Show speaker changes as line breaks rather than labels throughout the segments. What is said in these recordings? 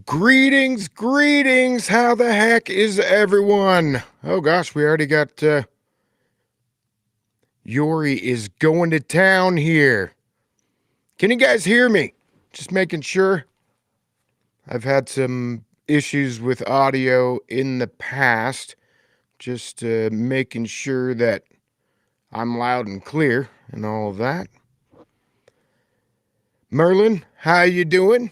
Greetings, greetings. How the heck is everyone? Oh gosh, we already got Yori is going to town here. Can you guys hear me? Just making sure. I've had some issues with audio in the past. Just making sure that I'm loud and clear and all of that. Merlin, how you doing?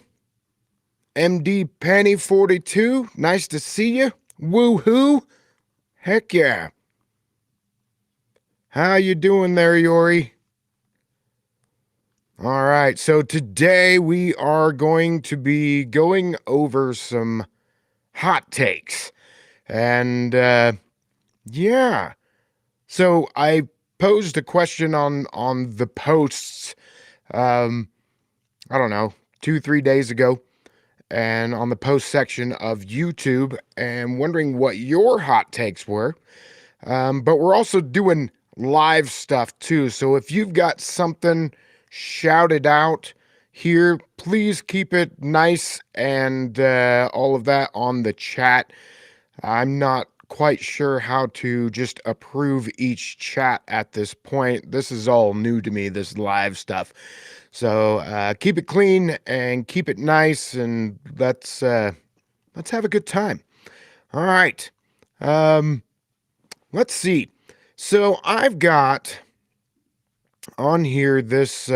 MD Penny 42, nice to see you. Woohoo! Heck yeah. How you doing there, Yori? All right, so today we are going to be going over some hot takes. And yeah. So I posed a question on the posts I don't know, 2-3 days ago, and on the post section of YouTube, and wondering what your hot takes were. But we're also doing live stuff too. So if you've got something shouted out here, please keep it nice and all of that on the chat. I'm not quite sure how to just approve each chat at this point. This is all new to me, this live stuff. So keep it clean and keep it nice, and let's have a good time. All right. Let's see. So I've got on here this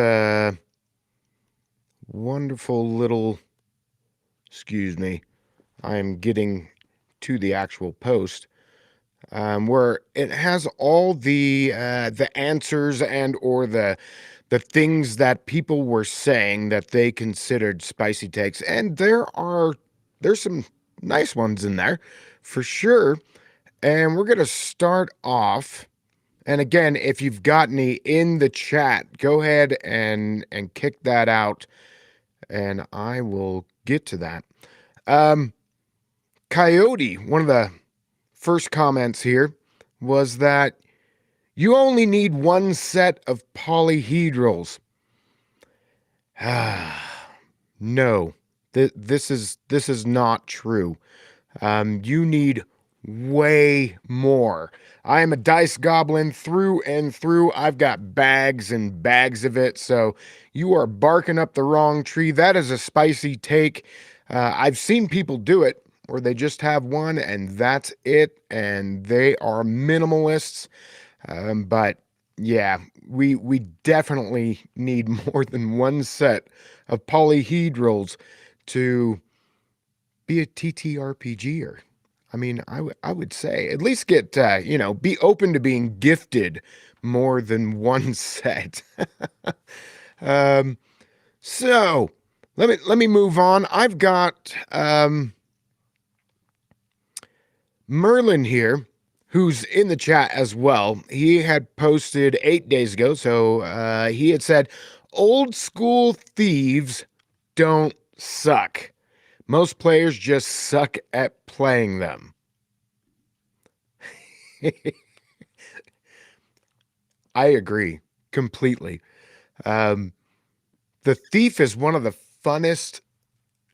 wonderful little, excuse me, I'm getting to the actual post, where it has all the answers and or the things that people were saying that they considered spicy takes, and there's some nice ones in there for sure. And we're going to start off. And again, if you've got any in the chat, go ahead and kick that out, and I will get to that. Coyote, one of the first comments here was that you only need one set of polyhedrals. No, this is not true. You need way more. I am a dice goblin through and through. I've got bags and bags of it. So you are barking up the wrong tree. That is a spicy take. I've seen people do it where they just have one and that's it, and they are minimalists. But yeah, we definitely need more than one set of polyhedrals to be a TTRPGer. I mean, I would say at least get be open to being gifted more than one set. um, so let me move on. I've got Merlin here, who's in the chat as well. He had posted 8 days ago, so he had said, "Old school thieves don't suck. Most players just suck at playing them." I agree completely. Um, the thief is one of the funnest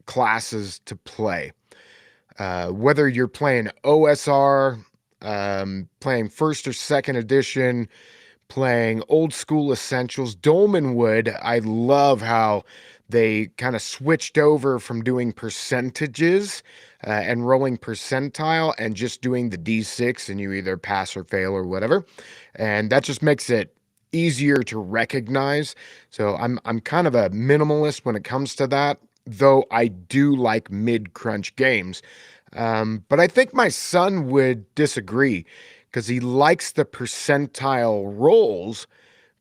classes to play. Whether you're playing OSR, playing first or second edition, playing old school essentials. Dolmenwood, I love how they kind of switched over from doing percentages and rolling percentile and just doing the d6, and you either pass or fail or whatever. And that just makes it easier to recognize. So I'm kind of a minimalist when it comes to that, though I do like mid-crunch games. But I think my son would disagree because he likes the percentile rolls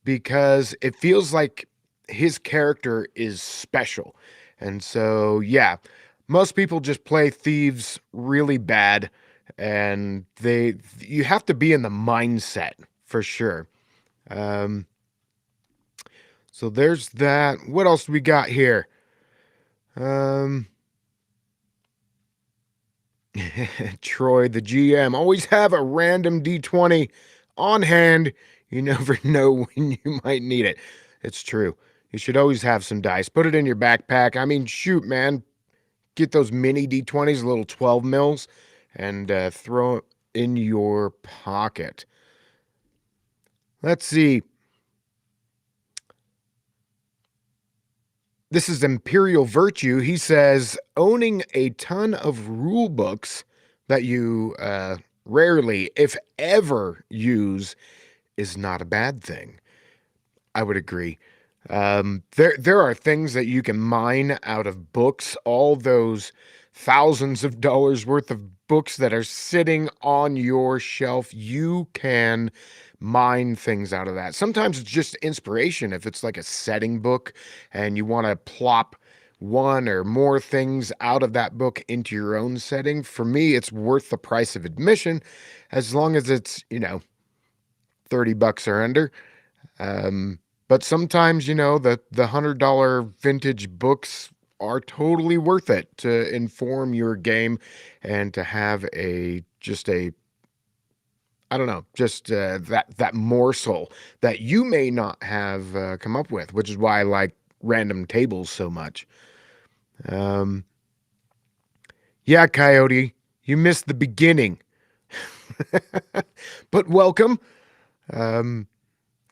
because it feels like his character is special. And so, yeah, most people just play thieves really bad, and you have to be in the mindset for sure. Um, so there's that. What else do we got here? Um, Troy, the GM, always have a random D20 on hand. You never know when you might need it. It's true. You should always have some dice. Put it in your backpack. I mean, shoot, man. Get those mini D20s, little 12 mils, and throw it in your pocket. Let's see. This is Imperial Virtue. He says owning a ton of rule books that you rarely, if ever, use is not a bad thing. I would agree. There are things that you can mine out of books, all those thousands of dollars worth of books that are sitting on your shelf. You can mine things out of that. Sometimes it's just inspiration. If it's like a setting book and you want to plop one or more things out of that book into your own setting, for me, it's worth the price of admission as long as it's, 30 bucks or under. But sometimes, the $100 vintage books are totally worth it to inform your game and to have I don't know, just that morsel that you may not have come up with, which is why I like random tables so much. Um, yeah, Coyote, you missed the beginning, but welcome. Um,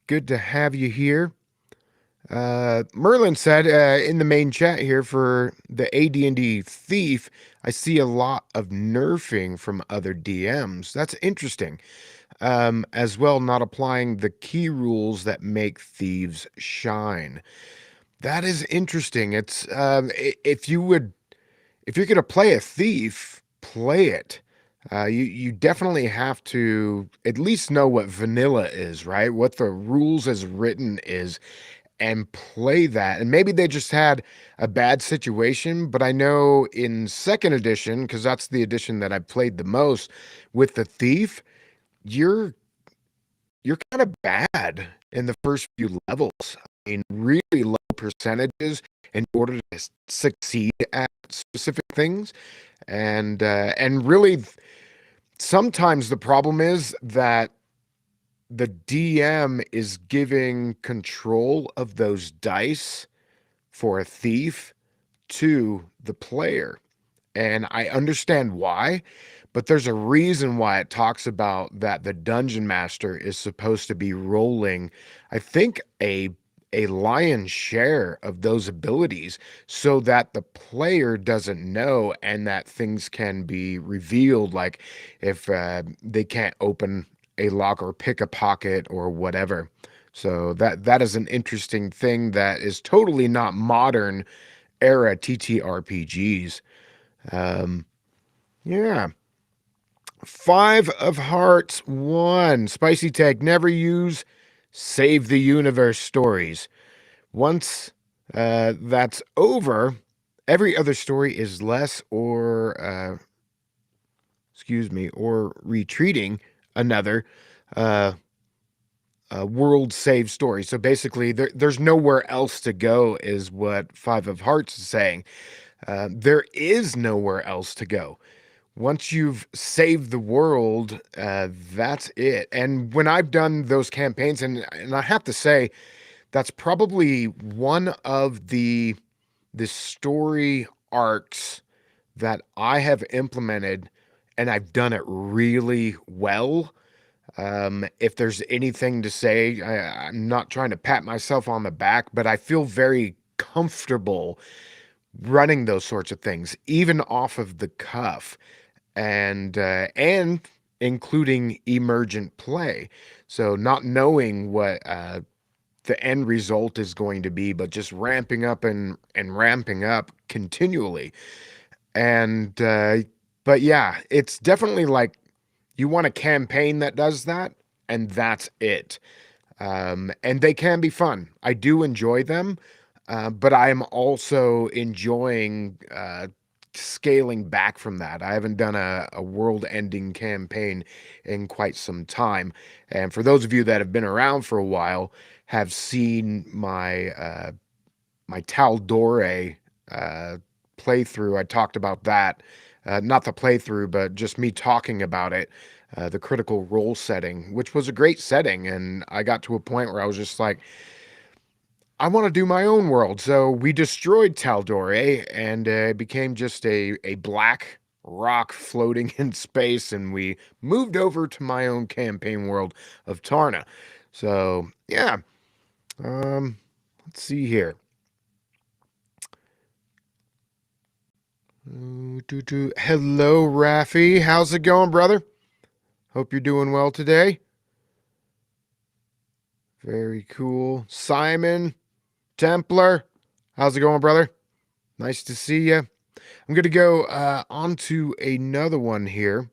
Good to have you here. Merlin said in the main chat here for the AD&D Thief, I see a lot of nerfing from other DMs. That's interesting. As well, not applying the key rules that make thieves shine. That is interesting. It's if you're gonna play a thief, play it. You definitely have to at least know what vanilla is, right? What the rules as written is, and play that. And maybe they just had a bad situation, but I know in second edition, because that's the edition that I played the most with the thief, you're you're kind of bad in the first few levels. I mean, really low percentages in order to succeed at specific things. And really sometimes the problem is that the DM is giving control of those dice for a thief to the player. and I understand why, but there's a reason why it talks about that the dungeon master is supposed to be rolling, I think, a lion's share of those abilities so that the player doesn't know and that things can be revealed, like if they can't open a lock or pick a pocket or whatever. So that is an interesting thing that is totally not modern era TTRPGs. Um, yeah. Five of Hearts, one. Spicy take. Never use save the universe stories. Once that's over, every other story is less or, excuse me, or retreating another uh, world save story. So basically, there's nowhere else to go, is what Five of Hearts is saying. There is nowhere else to go. Once you've saved the world, that's it. And when I've done those campaigns, and I have to say, that's probably one of the story arcs that I have implemented, and I've done it really well. If there's anything to say, I'm not trying to pat myself on the back, but I feel very comfortable running those sorts of things, even off of the cuff, and including emergent play. So not knowing what the end result is going to be, but just ramping up and ramping up continually. And but yeah, it's definitely like you want a campaign that does that, and that's it. And they can be fun. I do enjoy them, but I'm also enjoying scaling back from that. I haven't done a world ending campaign in quite some time. And for those of you that have been around for a while, have seen my Taldore uh, playthrough. I talked about that. Not the playthrough, but just me talking about it, the critical role setting, which was a great setting. And I got to a point where I was just like, I want to do my own world. So we destroyed Taldore, and it became just a black rock floating in space. And we moved over to my own campaign world of Tarna. So yeah, um, let's see here. Hello, Rafi. How's it going, brother? Hope you're doing well today. Very cool. Simon Templar, how's it going, brother? Nice to see you. I'm going to go on to another one here.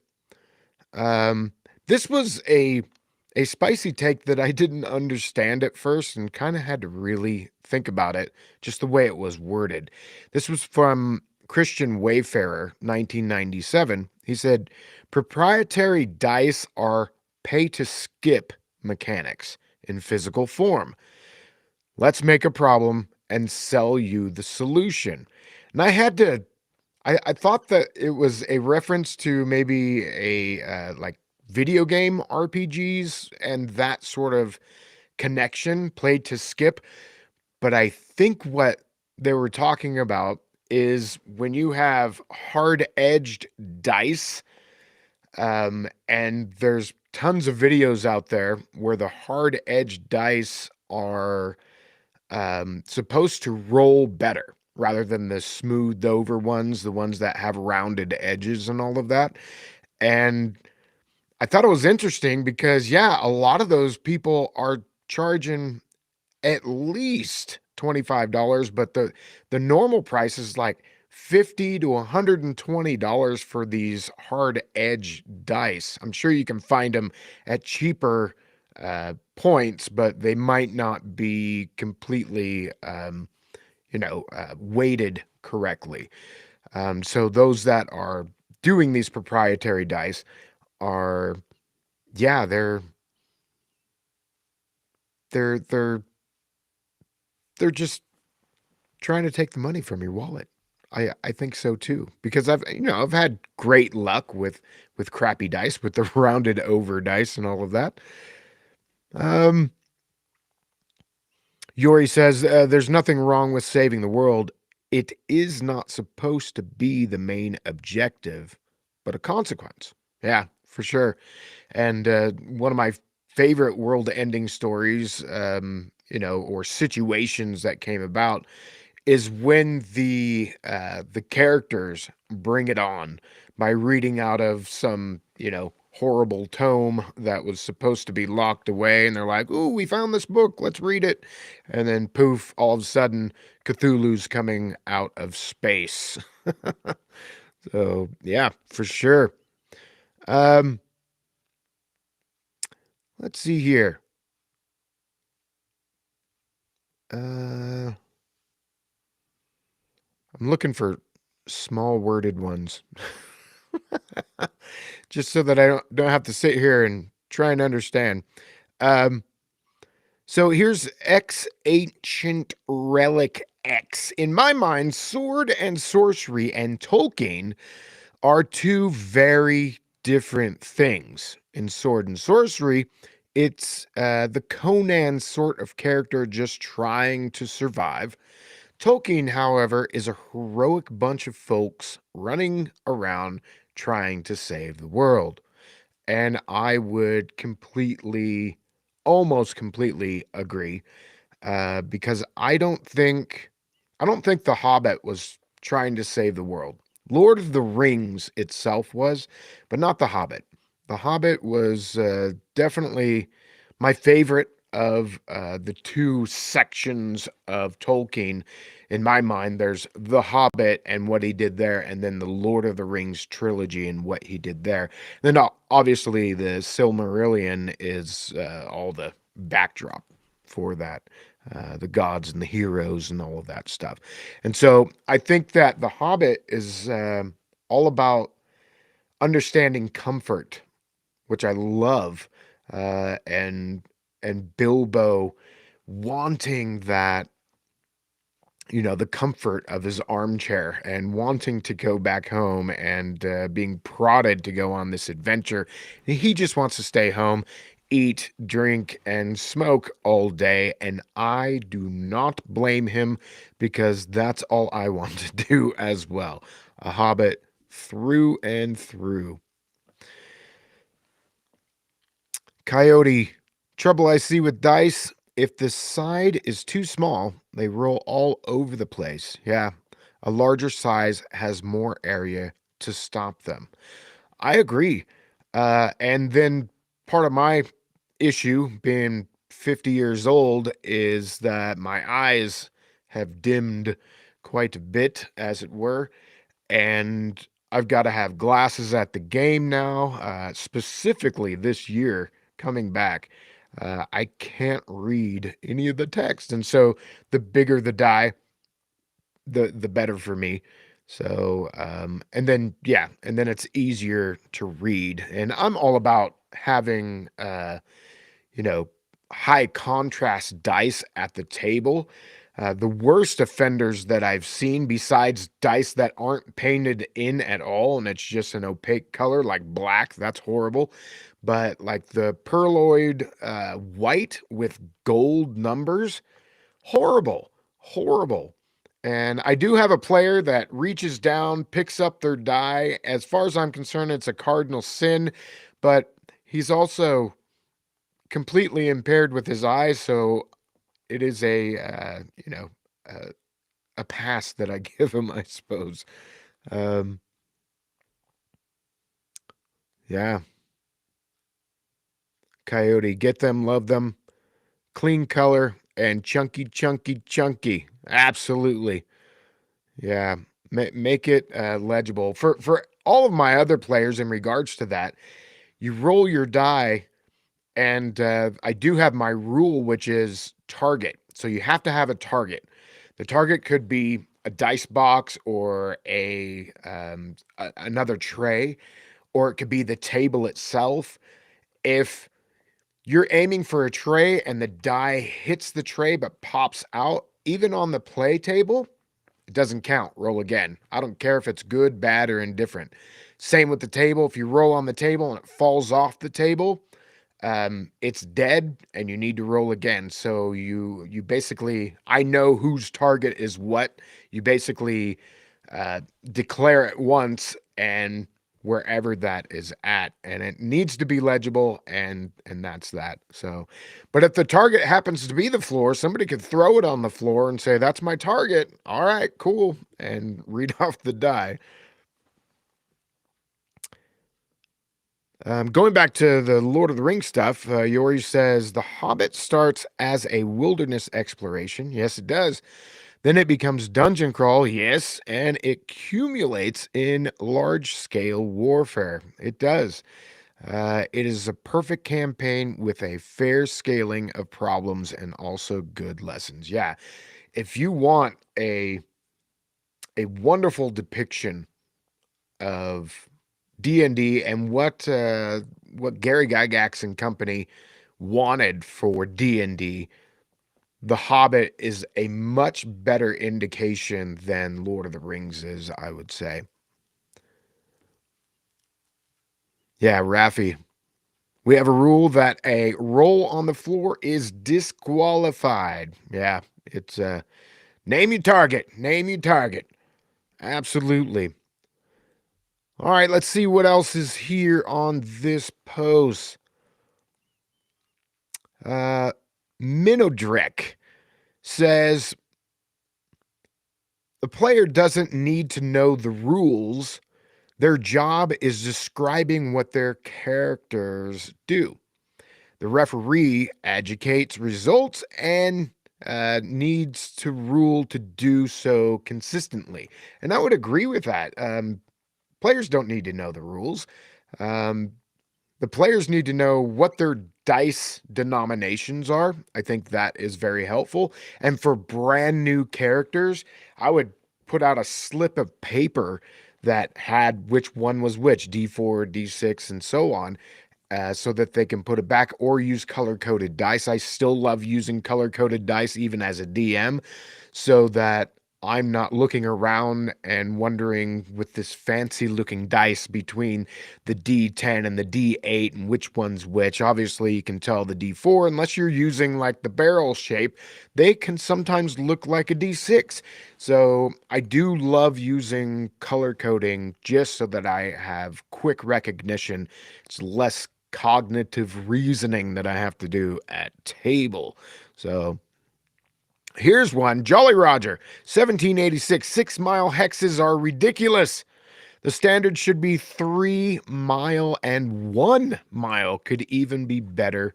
Um, this was a spicy take that I didn't understand at first and kind of had to really think about it, just the way it was worded. This was from Christian Wayfarer, 1997. He said, proprietary dice are pay to skip mechanics in physical form. Let's make a problem and sell you the solution. And I had to I thought that it was a reference to maybe a like video game RPGs and that sort of connection played to skip. But I think what they were talking about is when you have hard edged dice, and there's tons of videos out there where the hard edged dice are supposed to roll better rather than the smoothed over ones, the ones that have rounded edges and all of that. And I thought it was interesting because, yeah, a lot of those people are charging at least $25, but the normal price is like $50 to $120 for these hard edge dice. I'm sure you can find them at cheaper points, but they might not be completely, weighted correctly. So those that are doing these proprietary dice are, yeah, they're they're they're just trying to take the money from your wallet. I think so too, because I've had great luck with crappy dice, with the rounded over dice and all of that. Um, Yori says there's nothing wrong with saving the world It is not supposed to be the main objective, but a consequence. Yeah, for sure. And one of my favorite world ending stories, or situations that came about is when the characters bring it on by reading out of some, horrible tome that was supposed to be locked away, and they're like, "Ooh, we found this book, let's read it." And then poof, all of a sudden Cthulhu's coming out of space. So, yeah, for sure. Um let's see here. I'm looking for small worded ones. Just so that I don't have to sit here and try and understand. Um, so here's X Ancient Relic X. In my mind, sword and sorcery and Tolkien are two very different things. In sword and sorcery, it's the Conan sort of character just trying to survive. Tolkien, however, is a heroic bunch of folks running around trying to save the world. And I would almost completely agree, because I don't think The Hobbit was trying to save the world. Lord of the Rings itself was, but not The Hobbit. The Hobbit was definitely my favorite of the two sections of Tolkien. In my mind, there's The Hobbit and what he did there, and then the Lord of the Rings trilogy and what he did there. Then obviously the Silmarillion is all the backdrop for that, the gods and the heroes and all of that stuff. And so I think that The Hobbit is all about understanding comfort, which I love, and Bilbo wanting that, the comfort of his armchair and wanting to go back home and being prodded to go on this adventure. He just wants to stay home, eat, drink, and smoke all day. And I do not blame him, because that's all I want to do as well. A hobbit through and through. Coyote, trouble I see with dice. If the side is too small, they roll all over the place. Yeah, a larger size has more area to stop them. I agree. And then part of my issue, being 50 years old, is that my eyes have dimmed quite a bit, as it were, and I've got to have glasses at the game now. Specifically this year coming back, I can't read any of the text, and so the bigger the die, the better for me. So, and then it's easier to read, and I'm all about having you know, high contrast dice at the table. The worst offenders that I've seen, besides dice that aren't painted in at all and it's just an opaque color like black, that's horrible. But like the perloid white with gold numbers, horrible, horrible. And I do have a player that reaches down, picks up their die. As far as I'm concerned, it's a cardinal sin, but he's also completely impaired with his eyes, so it is uh, a pass that I give him, I suppose. Um, yeah, Coyote, get them, love them, clean color, and chunky, chunky, chunky. Absolutely, yeah. Make it legible for all of my other players. In regards to that, you roll your die. And I do have my rule, which is target. So you have to have a target. The target could be a dice box or another tray, or it could be the table itself. If you're aiming for a tray and the die hits the tray but pops out, even on the play table, it doesn't count. Roll again. I don't care if it's good, bad, or indifferent. Same with the table. If you roll on the table and it falls off the table, it's dead and you need to roll again. So you basically, I know whose target is what. You basically declare it once and wherever that is at, and it needs to be legible, and that's that. So, but if the target happens to be the floor, somebody could throw it on the floor and say, "That's my target." All right, cool, and read off the die. Going back to the Lord of the Rings stuff, Yori says The Hobbit starts as a wilderness exploration. Yes, it does. Then it becomes dungeon crawl. Yes, and it accumulates in large scale warfare. It does. It is a perfect campaign with a fair scaling of problems and also good lessons. Yeah, if you want a wonderful depiction of D&D and what Gary Gygax and company wanted for D&D, The Hobbit is a much better indication than Lord of the Rings is, I would say. Yeah, Rafi. We have a rule that a roll on the floor is disqualified. Yeah, it's name your target. Name your target. Absolutely. All right, let's see what else is here on this post. Uh, Minodrek says the player doesn't need to know the rules. Their job is describing what their characters do. The referee educates results and needs to rule to do so consistently. And I would agree with that. Players don't need to know the rules. Um, The players need to know what their dice denominations are. I think that is very helpful. And for brand new characters, I would put out a slip of paper that had which one was which, D4, D6, and so on, so that they can put it back or use color coded dice. I still love using color coded dice even as a DM so that I'm not looking around and wondering with this fancy looking dice between the D10 and the D8 and which one's which. Obviously, you can tell the D4 unless you're using like the barrel shape. They can sometimes look like a D6. So I do love using color coding just so that I have quick recognition. It's less cognitive reasoning that I have to do at table. So here's one. Jolly Roger, 1786. 6 mile hexes are ridiculous. The standard should be 3 mile and 1 mile could even be better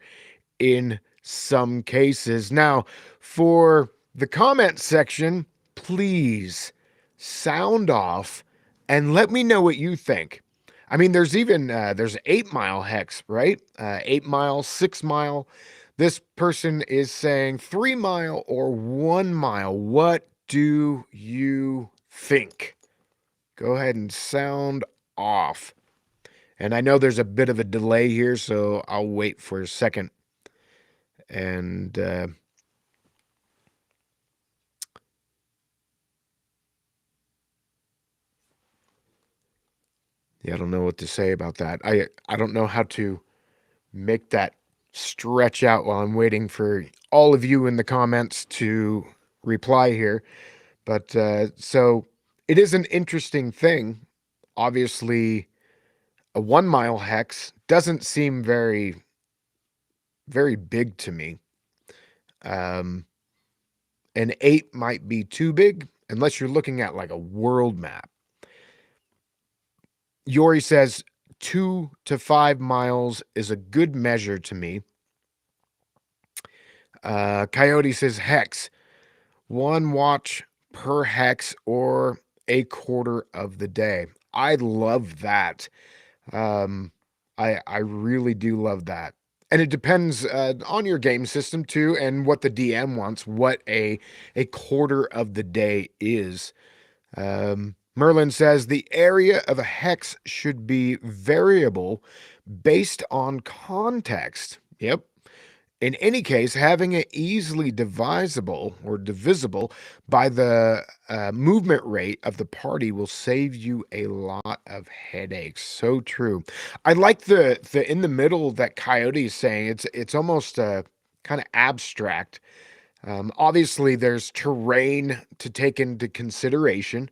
in some cases. Now, for the comment section, please sound off and let me know what you think. I mean, there's even there's 8 mile hex, right? 8 mile, 6 mile. This person is saying 3 mile or 1 mile. What do you think? Go ahead and sound off. And I know there's a bit of a delay here, so I'll wait for a second. And yeah, I don't know what to say about that. I don't know how to make that stretch out while I'm waiting for all of you in the comments to reply here. But so it is an interesting thing. Obviously, a 1 mile hex doesn't seem very big to me. Um, an 8 might be too big unless you're looking at like a world map. Yori says 2 to 5 miles is a good measure to me. Coyote says hex, 1 watch per hex or a quarter of the day. I love that. Um, I really do love that. And it depends on your game system too, and what the DM wants, what a quarter of the day is. Merlin says the area of a hex should be variable based on context. Yep. In any case, having it easily divisible or divisible by the movement rate of the party will save you a lot of headaches. So true. I like the in the middle that Coyote is saying. It's almost kind of abstract. Obviously, there's terrain to take into consideration.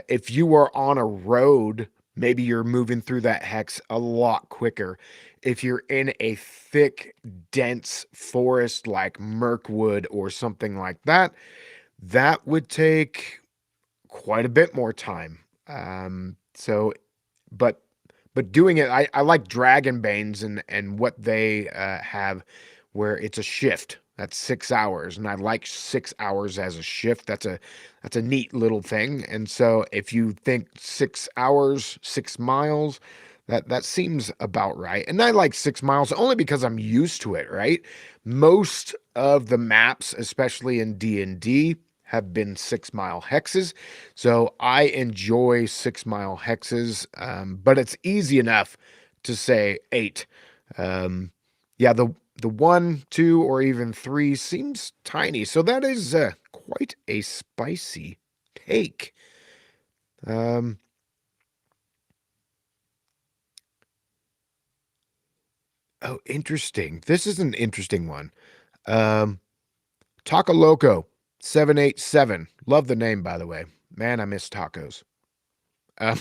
If you are on a road, maybe you're moving through that hex a lot quicker. If you're in a thick, dense forest like Mirkwood or something like that, that would take quite a bit more time. So but doing it, I like Dragonbanes and what they have, where it's a shift. That's 6 hours, and I like 6 hours as a shift. That's a neat little thing. And so if you think 6 hours, 6 miles, that seems about right. And I like 6 miles only because I'm used to it, right? Most of the maps, especially in D&D, have been 6 mile hexes. So I enjoy 6 mile hexes, but it's easy enough to say eight. Um, yeah, the one, two, or even three seems tiny. So that is quite a spicy take. Um, oh, interesting. This is an interesting one. Um, Taco Loco 787. Love the name, by the way. Man, I miss tacos. Um,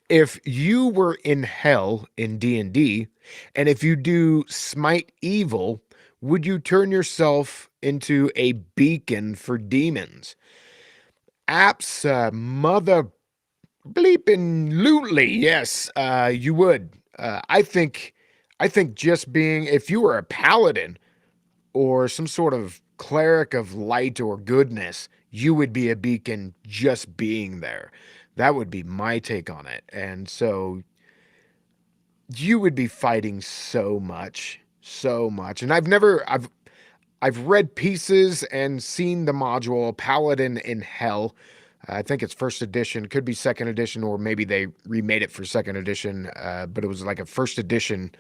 if you were in hell in D&D, and if you do smite evil, would you turn yourself into a beacon for demons? Apps, mother bleeping lootly, yes, you would. I think just being, if you were a paladin or some sort of cleric of light or goodness, you would be a beacon just being there. That would be my take on it. And so you would be fighting so much, so much. And I've read pieces and seen the module Paladin in Hell. I think it's first edition, could be second edition, or maybe they remade it for second edition. But it was like a first edition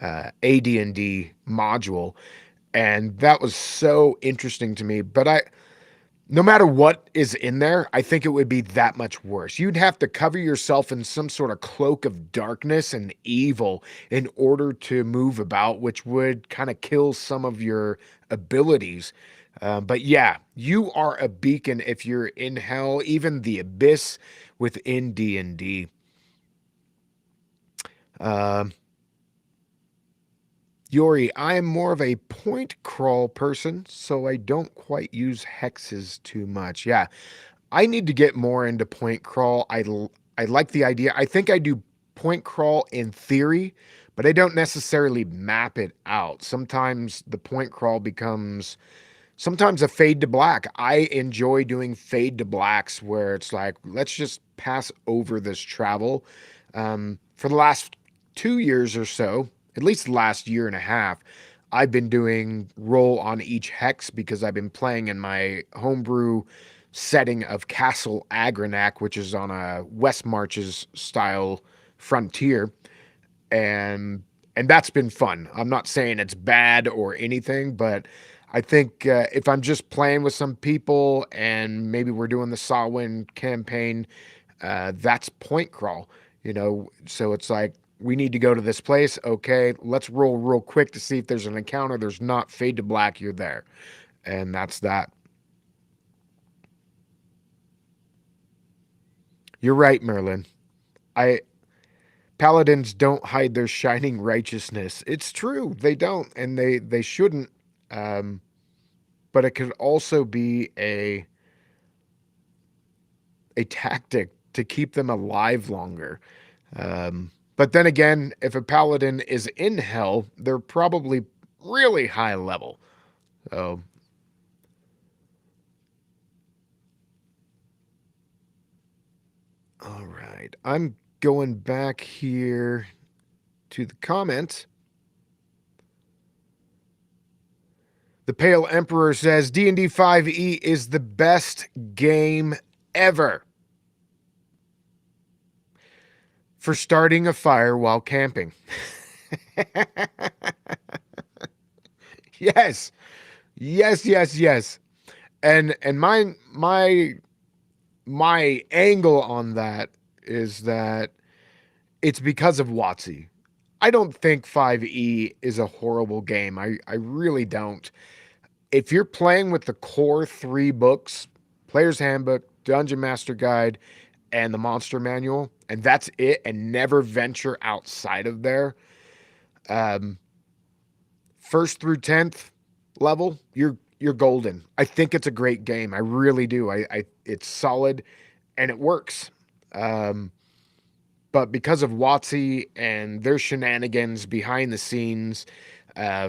AD&D module, and that was so interesting to me. But no matter what is in there, I think it would be that much worse. You'd have to cover yourself in some sort of cloak of darkness and evil in order to move about, which would kind of kill some of your abilities. But yeah, you are a beacon if you're in hell, even the abyss within D&D. Um, Yori, I am more of a point crawl person, so I don't quite use hexes too much. Yeah, I need to get more into point crawl. I like the idea. I think I do point crawl in theory, but I don't necessarily map it out. Sometimes the point crawl becomes sometimes a fade to black. I enjoy doing fade to blacks where it's like, let's just pass over this travel. For the last 2 years or so, at least the last year and a half, I've been doing roll on each hex because I've been playing in my homebrew setting of Castle Agranac, which is on a West Marches style frontier, and that's been fun. I'm not saying it's bad or anything, but I think if I'm just playing with some people and maybe we're doing the Sawin campaign, that's point crawl, So it's like we need to go to this place. Okay, let's roll real quick to see if there's an encounter. There's not, fade to black. You're there, and that's that. You're right, Merlin. I Paladins don't hide their shining righteousness. It's true. They don't, and they shouldn't. Um, but it could also be a tactic to keep them alive longer. But then again, if a paladin is in hell, they're probably really high level. So, all right. I'm going back here to the comments. The Pale Emperor says D&D 5e is the best game ever for starting a fire while camping. Yes. Yes, yes, yes. And my angle on that is that it's because of WotC. I don't think 5e is a horrible game. I really don't. If you're playing with the core three books, Player's Handbook, Dungeon Master Guide, and the Monster Manual, and that's it, and never venture outside of there, um, first through 10th level, you're golden. I think it's a great game. I really do. I it's solid and it works. Um, but because of WotC and their shenanigans behind the scenes,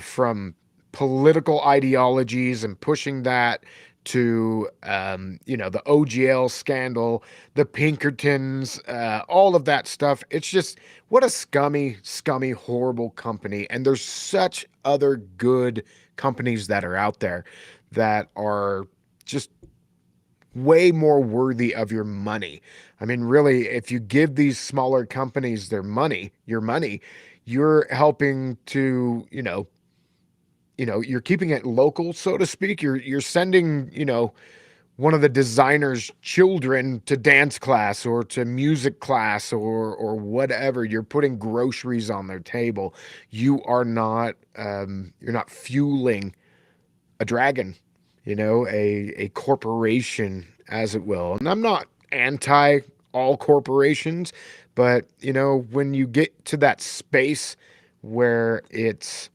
from political ideologies and pushing that to the OGL scandal, the Pinkertons, all of that stuff. It's just what a scummy, horrible company. And there's such other good companies that are out there that are just way more worthy of your money. I mean, really, if you give these smaller companies your money, you're helping to, you're keeping it local, so to speak. You're sending, one of the designer's children to dance class or to music class or whatever. You're putting groceries on their table. You're not fueling a dragon, a corporation, as it will. And I'm not anti all corporations, but when you get to that space where it's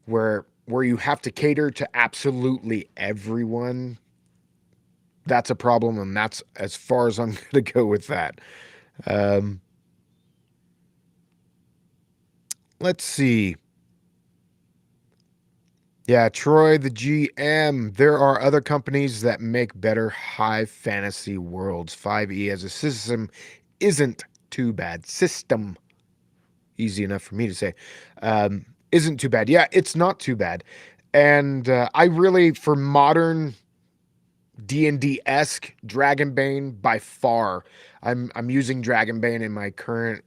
where you have to cater to absolutely everyone, that's a problem, and that's as far as I'm going to go with that. Um, let's see. Yeah, Troy, the GM. There are other companies that make better high fantasy worlds. 5e as a system isn't too bad. System, easy enough for me to say, isn't too bad. Yeah, it's not too bad. And I really, for modern D&D esque Dragonbane by far. I'm using Dragonbane in my current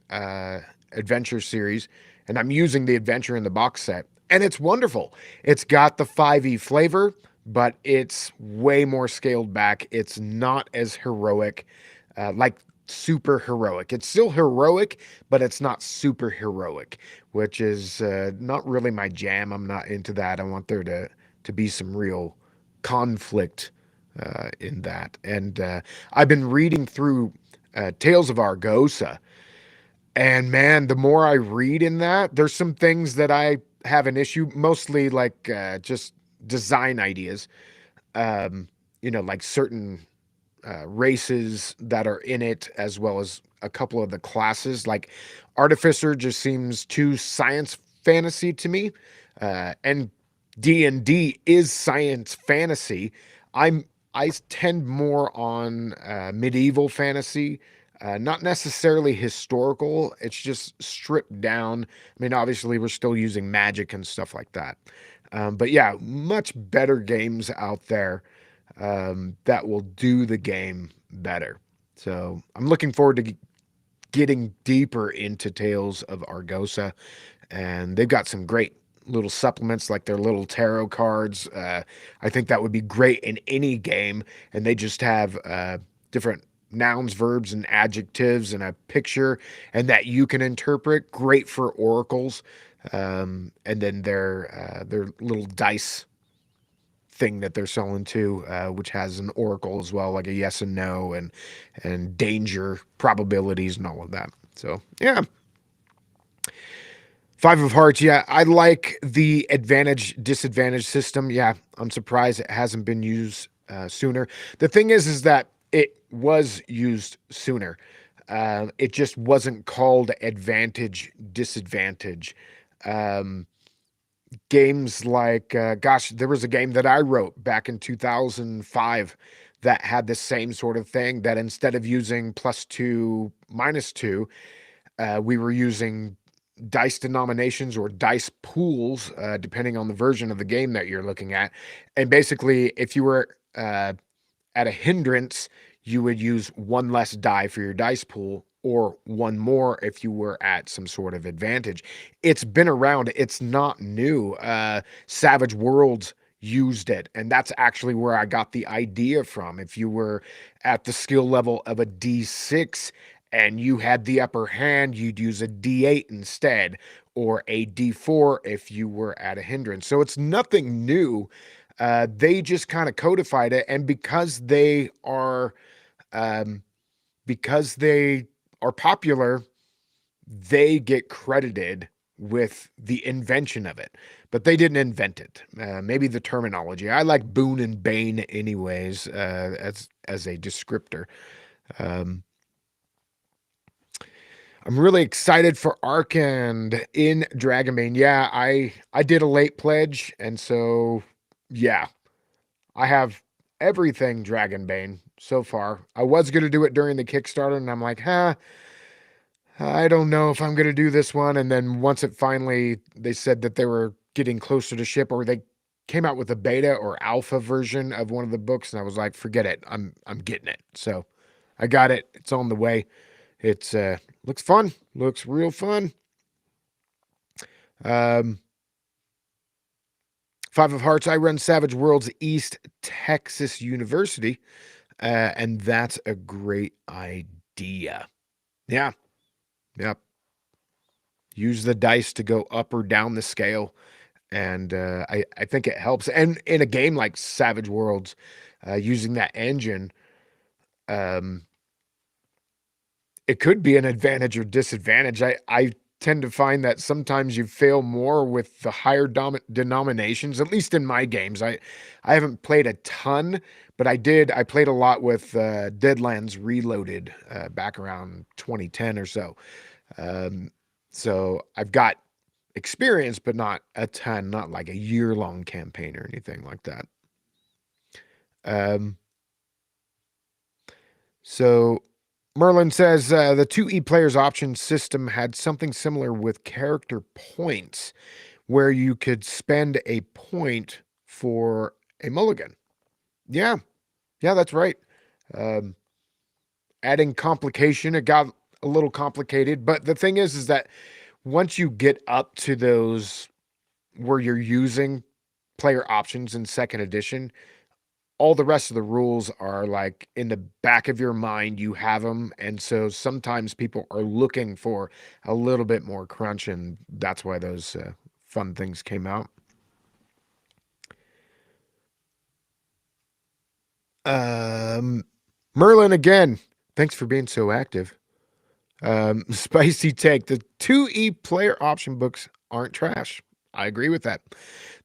adventure series, and I'm using the adventure in the box set, and it's wonderful. It's got the 5e flavor, but it's way more scaled back. It's not as heroic, like super heroic. It's still heroic, but it's not super heroic, which is not really my jam. I'm not into that. I want there to be some real conflict in that. And I've been reading through Tales of Argosa, and man, the more I read in that, there's some things that I have an issue, mostly like just design ideas. Um, like certain races that are in it, as well as a couple of the classes. Like Artificer just seems too science fantasy to me, and D&D is science fantasy. I'm I tend more on medieval fantasy, not necessarily historical. It's just stripped down. I mean, obviously, we're still using magic and stuff like that. But yeah, much better games out there that will do the game better. So I'm looking forward to getting deeper into Tales of Argosa, and they've got some great little supplements like their little tarot cards. I think that would be great in any game, and they just have different nouns, verbs, and adjectives, and a picture, and that you can interpret. Great for oracles, and then their little dice thing that they're selling too, which has an oracle as well, like a yes and no, and danger probabilities and all of that. So yeah, Five of Hearts. Yeah, I like the advantage disadvantage system. Yeah, I'm surprised it hasn't been used sooner. The thing is that it was used sooner. It just wasn't called advantage disadvantage. Um, Games like gosh, there was a game that I wrote back in 2005 that had the same sort of thing, that instead of using +2 -2, we were using dice denominations or dice pools, depending on the version of the game that you're looking at. And basically, if you were at a hindrance, you would use one less die for your dice pool, or one more if you were at some sort of advantage. It's been around, it's not new. Savage Worlds used it, and that's actually where I got the idea from. If you were at the skill level of a D6 and you had the upper hand, you'd use a D8 instead, or a D4 if you were at a hindrance. So it's nothing new. They just kind of codified it, and um, because they are popular, they get credited with the invention of it, but they didn't invent it. Maybe the terminology. I like boon and bane, anyways, as a descriptor. Um, I'm really excited for Arkand in Dragonbane. Yeah, I did a late pledge, and so yeah, I have everything Dragonbane so far. I was gonna do it during the Kickstarter, and I'm like, I don't know if I'm going to do this one. And then once it finally, they said that they were getting closer to ship, or they came out with a beta or alpha version of one of the books, and I was like, forget it. I'm getting it. So I got it. It's on the way. It's looks fun. Looks real fun. Um, Five of Hearts. I run Savage Worlds East Texas University, and that's a great idea. Yeah. Yep. Use the dice to go up or down the scale, and I think it helps. And in a game like Savage Worlds, using that engine, um, it could be an advantage or disadvantage. I tend to find that sometimes you fail more with the higher denominations. At least in my games, I haven't played a ton, but I did. I played a lot with Deadlands Reloaded back around 2010 or so. Um, so I've got experience, but not a ton, not like a year-long campaign or anything like that. Um, so Merlin says the 2E players option system had something similar with character points where you could spend a point for a mulligan. Yeah, yeah, that's right. Um, Adding complication, it got a little complicated, but the thing is that once you get up to those where you're using player options in second edition, all the rest of the rules are like in the back of your mind. You have them, and so sometimes people are looking for a little bit more crunch, and that's why those fun things came out. Um, Merlin again. Thanks for being so active. Spicy take. The 2E player option books aren't trash. I agree with that.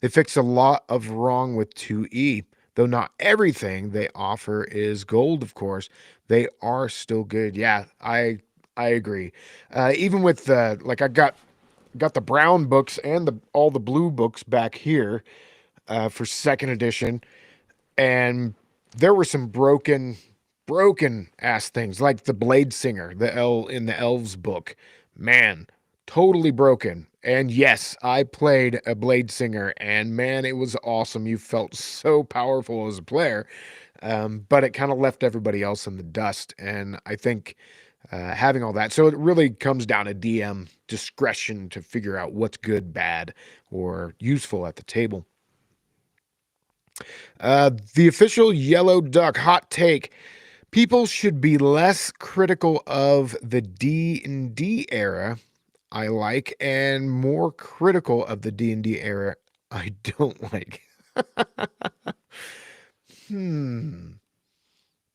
They fix a lot of wrong with 2E, though not everything they offer is gold, of course. They are still good. Yeah, I agree. Even with like I got the brown books and the all the blue books back here for second edition, and there were some broken ass things like the Blade Singer, the L in the Elves book. Man, totally broken. And yes, I played a Blade Singer, and man, it was awesome. You felt so powerful as a player, but it kind of left everybody else in the dust. And I think having all that, so it really comes down to DM discretion to figure out what's good, bad, or useful at the table. The official Yellow Duck hot take: people should be less critical of the D&D era I like, and more critical of the D&D era I don't like. Hmm.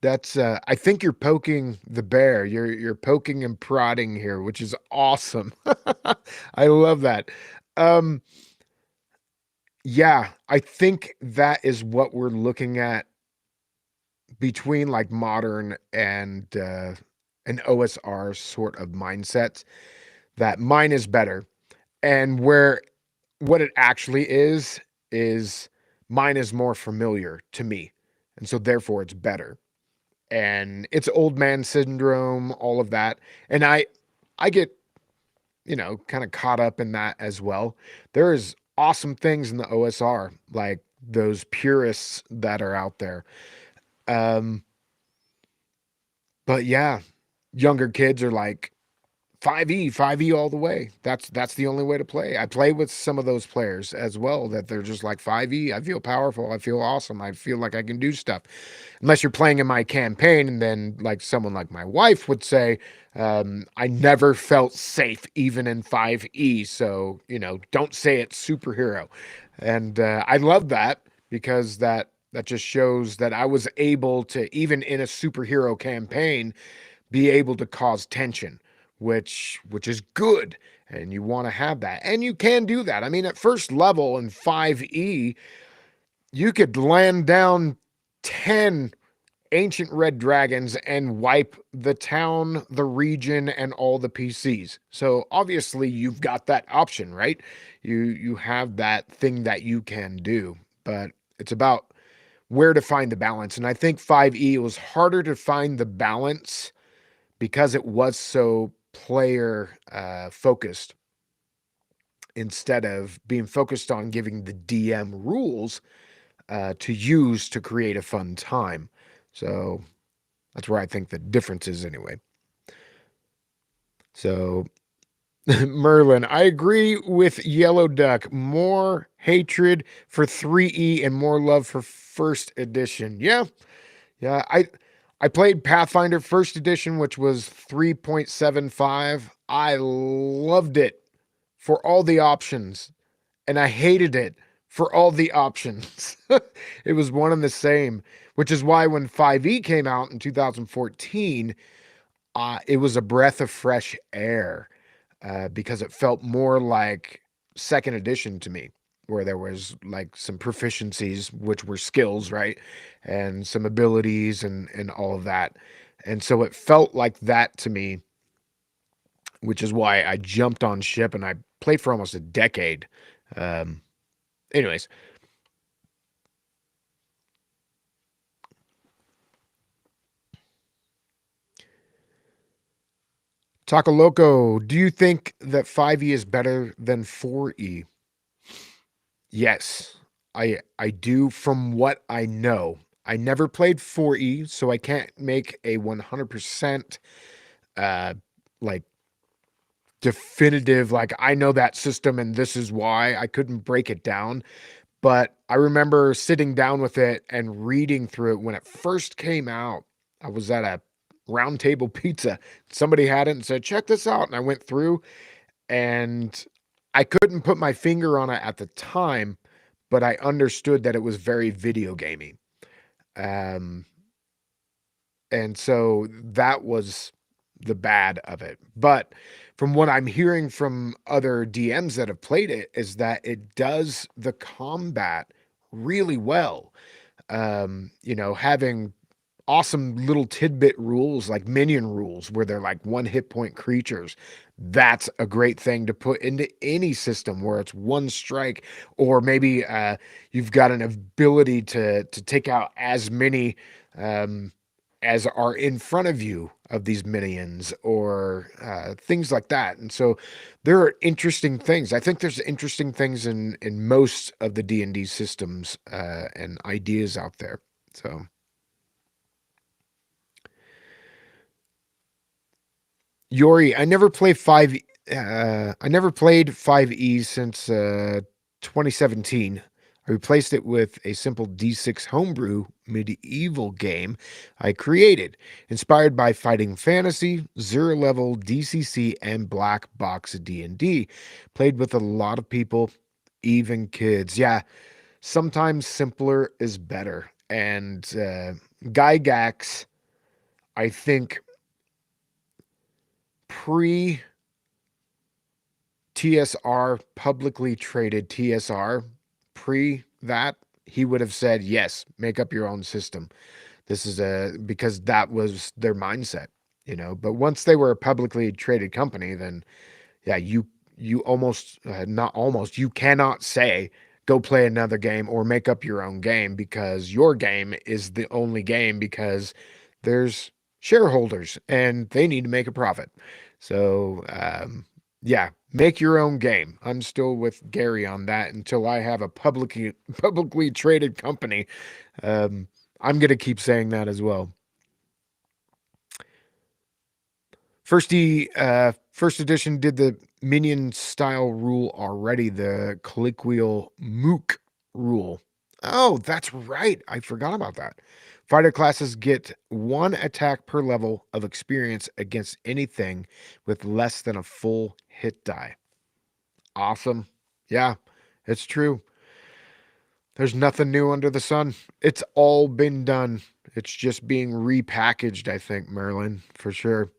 That's I think you're poking the bear. You're poking and prodding here, which is awesome. I love that. Um yeah, I think that is what we're looking at between like modern and an OSR sort of mindset, that mine is better. And where what it actually is mine is more familiar to me. And so therefore it's better. And it's old man syndrome, all of that. And I get, kind of caught up in that as well. There's awesome things in the OSR, like those purists that are out there. Um, but yeah, younger kids are like 5e all the way. That's the only way to play. I play with some of those players as well that they're just like 5e. I feel powerful. I feel awesome. I feel like I can do stuff. Unless you're playing in my campaign, and then like someone like my wife would say, I never felt safe even in 5e. So, don't say it's superhero. And I love that because that just shows that I was able to, even in a superhero campaign, be able to cause tension, which is good, and you want to have that, and you can do that. I mean, at first level in 5e, you could land down 10 ancient red dragons and wipe the town, the region, and all the PCs. So obviously you've got that option, right? You have that thing that you can do, but it's about where to find the balance. And I think 5e, it was harder to find the balance because it was so player focused, instead of being focused on giving the DM rules to use to create a fun time. So that's where I think the difference is anyway. So Merlin, I agree with Yellow Duck. More hatred for 3E and more love for first edition. Yeah. Yeah, I played Pathfinder first edition, which was 3.75. I loved it for all the options, and I hated it for all the options. It was one and the same, which is why when 5e came out in 2014, it was a breath of fresh air, because it felt more like second edition to me, where there was like some proficiencies, which were skills, right? And some abilities and all of that. And so it felt like that to me, which is why I jumped on ship and I played for almost a decade. Um, anyways, Taco Loco, do you think that 5e is better than 4e? Yes, I do from what I know. I never played 4E, so I can't make a 100% uh like definitive, like I know that system and this is why. I couldn't break it down, but I remember sitting down with it and reading through it when it first came out. I was at a round table pizza. Somebody had it and said, "Check this out." And I went through, and I couldn't put my finger on it at the time, but I understood that it was very video gamey. Um, and so that was the bad of it. But from what I'm hearing from other DMs that have played it, is that it does the combat really well. Having awesome little tidbit rules like minion rules where they're like one hit point creatures. That's a great thing to put into any system where it's one strike, or maybe you've got an ability to take out as many um, as are in front of you of these minions, or things like that. And so there are interesting things. I think there's interesting things in most of the D&D systems and ideas out there. So Yori, I never played 5e since 2017. I replaced it with a simple D6 homebrew medieval game I created, inspired by fighting fantasy, zero level DCC, and black box D&D. Played with a lot of people, even kids. Yeah, sometimes simpler is better. And Gygax, I think pre TSR, publicly traded TSR, pre that, he would have said, yes, make up your own system. This is because that was their mindset. But once they were a publicly traded company, then yeah, you almost not almost you cannot say go play another game or make up your own game, because your game is the only game, because there's shareholders and they need to make a profit. So yeah, make your own game. I'm still with Gary on that until I have a publicly traded company. um I'm going to keep saying that as well. First edition did the minion style rule already, the colloquial mook rule. Oh, that's right. I forgot about that. Fighter classes get one attack per level of experience against anything with less than a full hit die. Awesome. Yeah, it's true. There's nothing new under the sun. It's all been done. It's just being repackaged, I think, Merlin, for sure.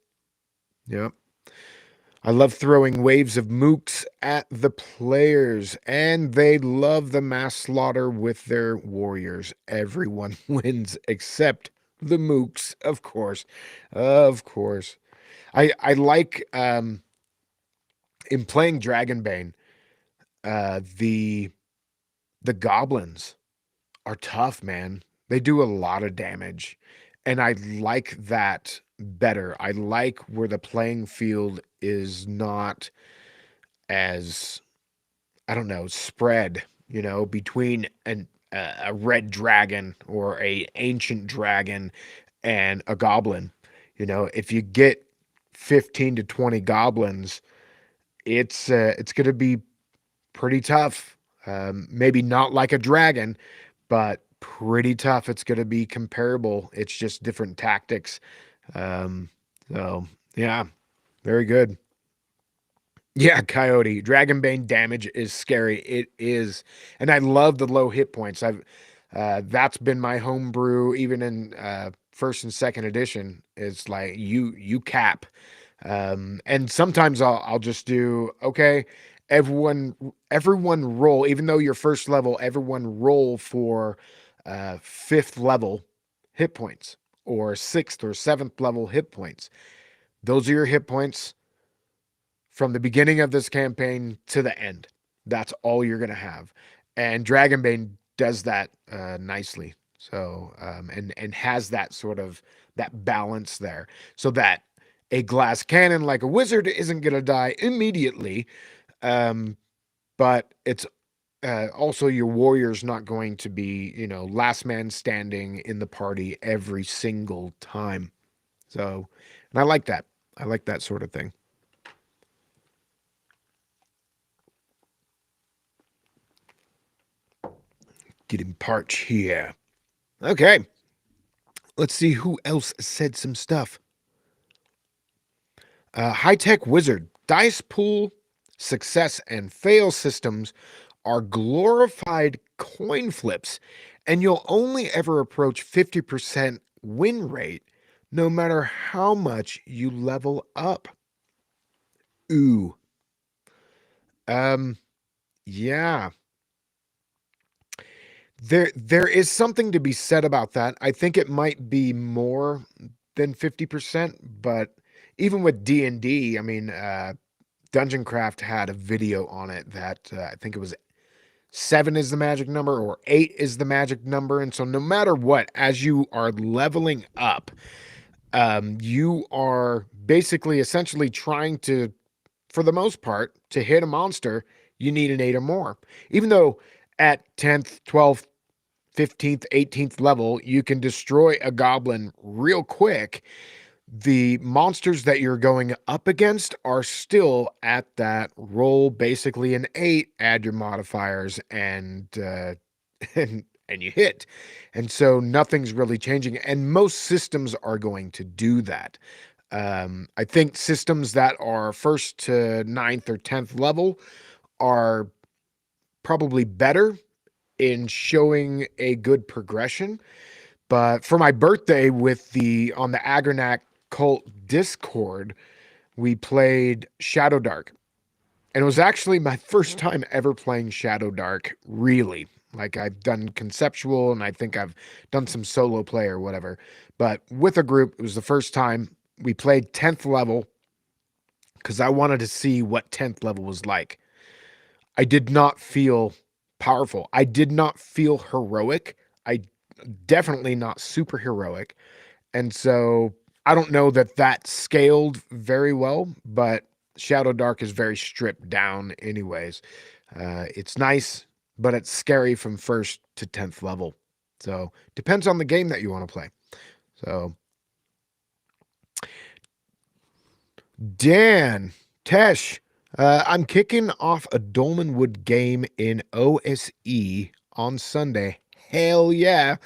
Yep. I love throwing waves of mooks at the players, and they love the mass slaughter with their warriors. Everyone wins except the mooks, of course. Of course. I like in playing Dragonbane, the goblins are tough, man. They do a lot of damage. And I like that better. I like where the playing field is not as, I don't know, spread, between a red dragon or a ancient dragon and a goblin. If you get 15 to 20 goblins, it's going to be pretty tough. Maybe not like a dragon, but pretty tough. It's going to be comparable. It's just different tactics. Um, so yeah, very good. Yeah, Coyote. Dragonbane damage is scary. It is. And I love the low hit points. I've That's been my homebrew even in first and second edition. It's like you cap. And sometimes I'll just do okay, everyone roll, even though you're first level, everyone roll for fifth level hit points or sixth or seventh level hit points. Those are your hit points from the beginning of this campaign to the end. That's all you're gonna have, and Dragonbane does that nicely. So and has that sort of that balance there, so that a glass cannon like a wizard isn't gonna die immediately, um, but it's also your warrior's not going to be last man standing in the party every single time. So, and I like that. I like that sort of thing. Getting parch here. Okay, let's see who else said some stuff. High tech wizard dice pool success and fail systems are glorified coin flips, and you'll only ever approach 50% win rate no matter how much you level up. Ooh. Um, yeah. There is something to be said about that. I think it might be more than 50%, but even with D&D, I mean, Dungeon Craft had a video on it that I think it was 7 is the magic number or 8 is the magic number. And so no matter what, as you are leveling up, you are basically essentially trying to, for the most part, to hit a monster, you need an 8 or more. Even though at 10th, 12th, 15th, 18th level, you can destroy a goblin real quick, the monsters that you're going up against are still at that roll, basically an 8, add your modifiers, and and you hit. And so nothing's really changing, and most systems are going to do that. I think systems that are first to ninth or 10th level are probably better in showing a good progression. But for my birthday, with the on the Agronac Cult Discord, we played Shadow Dark. And it was actually my first time ever playing Shadow Dark, really. Like, I've done conceptual and I think I've done some solo play or whatever. But with a group, it was the first time we played 10th level because I wanted to see what 10th level was like. I did not feel powerful. I did not feel heroic. I definitely not super heroic. And so I don't know that that scaled very well, but Shadow Dark is very stripped down, anyways. It's nice, but it's scary from first to 10th level. So depends on the game that you want to play. So Dan, Tesh, I'm kicking off a Dolmenwood game in OSE on Sunday. Hell yeah.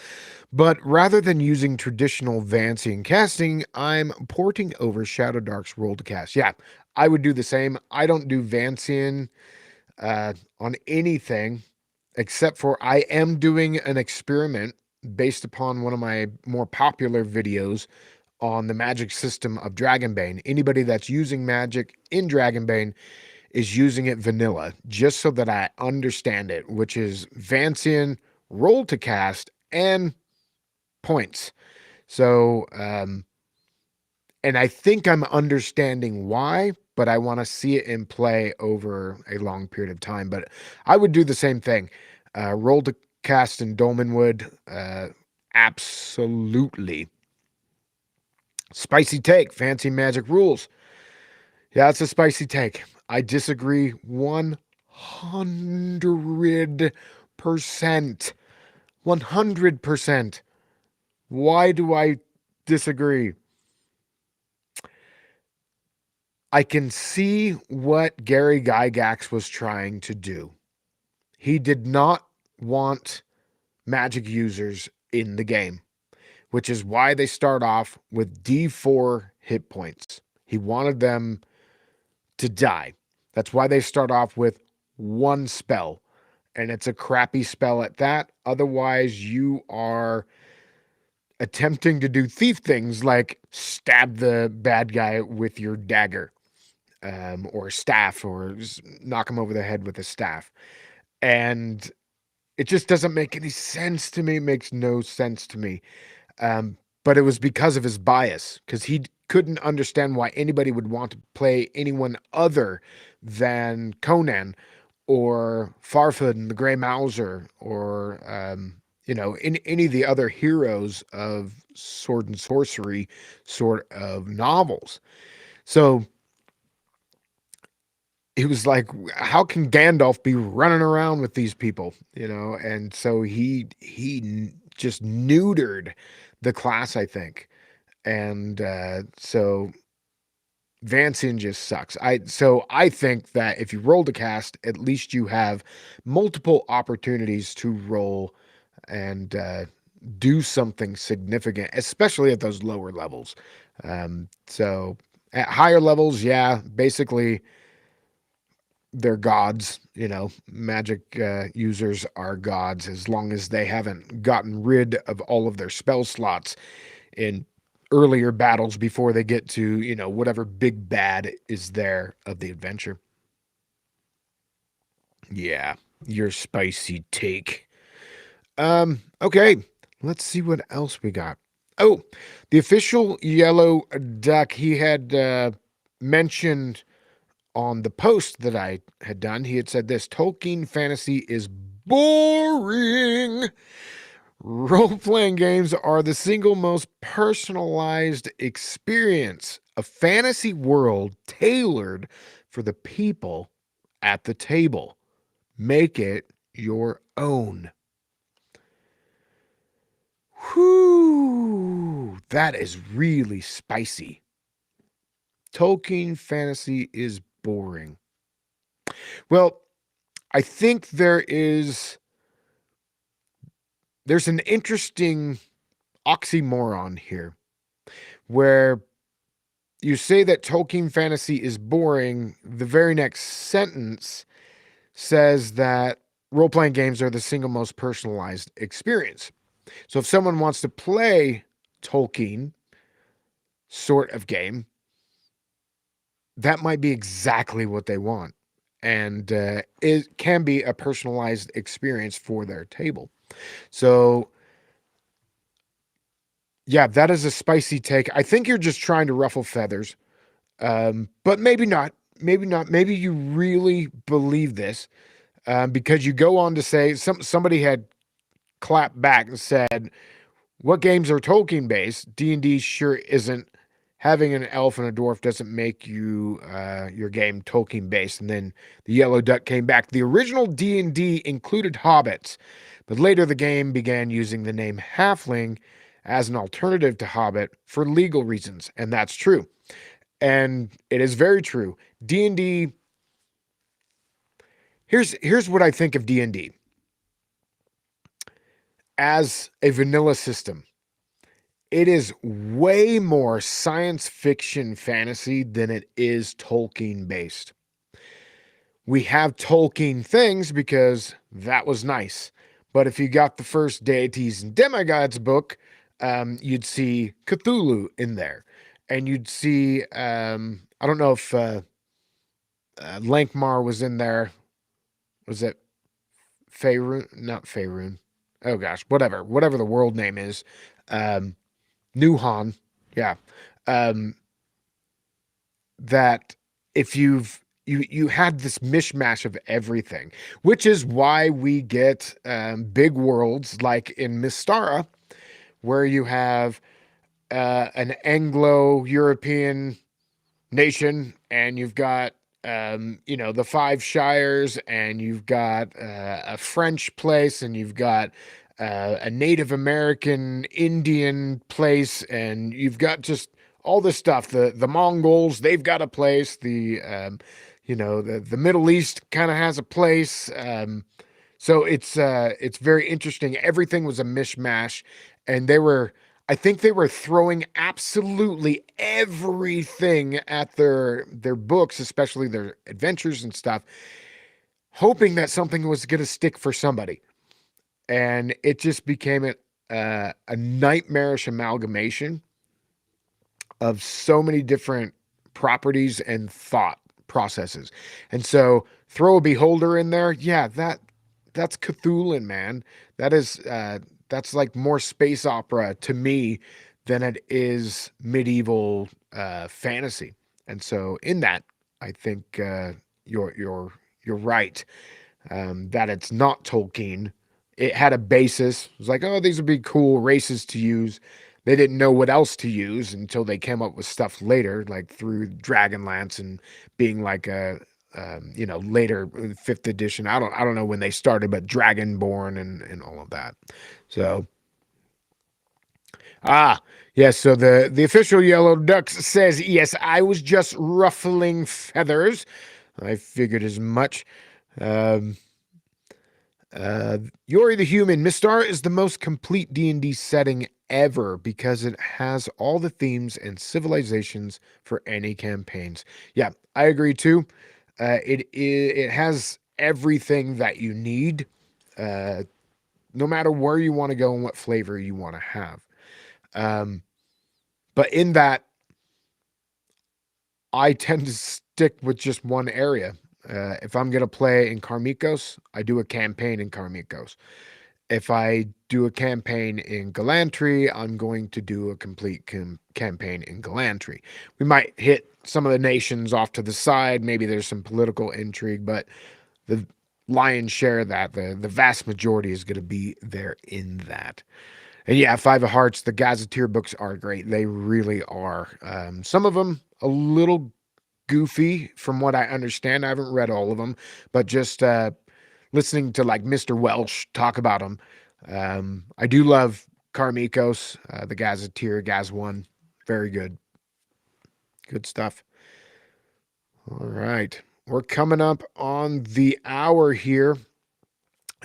But rather than using traditional Vancian casting, I'm porting over Shadow Dark's roll to cast. Yeah, I would do the same. I don't do Vancian on anything except for I am doing an experiment based upon one of my more popular videos on the magic system of Dragonbane. Anybody that's using magic in Dragonbane is using it vanilla, just so that I understand it, which is Vancian, roll to cast, and points. So, and I think I'm understanding why, but I want to see it in play over a long period of time. But I would do the same thing. Roll to cast in Dolmenwood. Absolutely. Spicy take. Fancy magic rules. Yeah, it's a spicy take. I disagree 100%. 100%. Why do I disagree? I can see what Gary Gygax was trying to do. He did not want magic users in the game, which is why they start off with D4 hit points. He wanted them to die. That's why they start off with one spell, and it's a crappy spell at that. Otherwise, you are attempting to do thief things like stab the bad guy with your dagger, or staff, or knock him over the head with a staff. And it just doesn't make any sense to me. It makes no sense to me. But it was because of his bias, because he couldn't understand why anybody would want to play anyone other than Conan or Farfod the Grey Mouser, or in any of the other heroes of sword and sorcery sort of novels. So he was like, how can Gandalf be running around with these people? And so he just neutered the class, I think. And so Vancian just sucks. I think that if you roll to cast, at least you have multiple opportunities to roll and do something significant, especially at those lower levels. So at higher levels, yeah, basically they're gods. Magic users are gods as long as they haven't gotten rid of all of their spell slots in earlier battles before they get to, whatever big bad is there of the adventure. Yeah, your spicy take. Okay, let's see what else we got. Oh, the official Yellow Duck, he had mentioned on the post that I had done, he had said this: Tolkien fantasy is boring. Role playing games are the single most personalized experience, a fantasy world tailored for the people at the table. Make it your own. Whew, that is really spicy. Tolkien fantasy is boring. Well, I think there's an interesting oxymoron here where you say that Tolkien fantasy is boring. The very next sentence says that role playing games are the single most personalized experience. So if someone wants to play Tolkien sort of game, that might be exactly what they want. And it can be a personalized experience for their table. So, yeah, that is a spicy take. I think you're just trying to ruffle feathers, but maybe not. Maybe not. Maybe you really believe this, because you go on to say somebody had clapped back and said, "What games are Tolkien based? D&D sure isn't. Having an elf and a dwarf doesn't make your game Tolkien based." And then the Yellow Duck came back. The original D&D included hobbits, but later the game began using the name halfling as an alternative to hobbit for legal reasons, and that's true. And it is very true. D&D, here's what I think of D&D as a vanilla system. It is way more science fiction fantasy than it is Tolkien based. We have Tolkien things because that was nice. But if you got the first Deities and Demigods book, you'd see Cthulhu in there. And you'd see, I don't know if Lankmar was in there. Was it Faerun? Not Faerun. Oh gosh, whatever the world name is. Um, Nuhan. Yeah. Um, that if you had this mishmash of everything, which is why we get big worlds like in Mystara, where you have an Anglo-European nation, and you've got the five shires, and you've got a French place, and you've got a Native American Indian place, and you've got just all this stuff. The Mongols, they've got a place. The Middle East kind of has a place. So it's very interesting. Everything was a mishmash, and I think they were throwing absolutely everything at their books, especially their adventures and stuff, hoping that something was going to stick for somebody. And it just became a nightmarish amalgamation of so many different properties and thought processes. And so throw a beholder in there, yeah, that's Cthulhu, man. That's like more space opera to me than it is medieval fantasy. And so in that, I think you're right, that it's not Tolkien. It had a basis. It was like, oh, these would be cool races to use. They didn't know what else to use until they came up with stuff later, like through Dragonlance and being like a later fifth edition. I don't know when they started, but Dragonborn and all of that. So yes. So the official Yellow Ducks says yes. I was just ruffling feathers. I figured as much. Um, Yori the Human Mistar is the most complete D&D setting ever because it has all the themes and civilizations for any campaigns. Yeah, I agree too. It has everything that you need, uh, no matter where you want to go and what flavor you want to have. Um, but in that, I tend to stick with just one area. If I'm going to play in Karmikos, I do a campaign in Karmikos. If I do a campaign in Galantry, I'm going to do a complete campaign in Galantry. We might hit some of the nations off to the side. Maybe there's some political intrigue, but the lion's share of that, the vast majority is going to be there in that. And yeah, Five of Hearts, the Gazetteer books are great. They really are. Some of them a little goofy from what I understand. I haven't read all of them, but just listening to like Mr. Welsh talk about them. I do love Carmicos, the Gazetteer, Gaz One. Very good. Good stuff. All right. We're coming up on the hour here,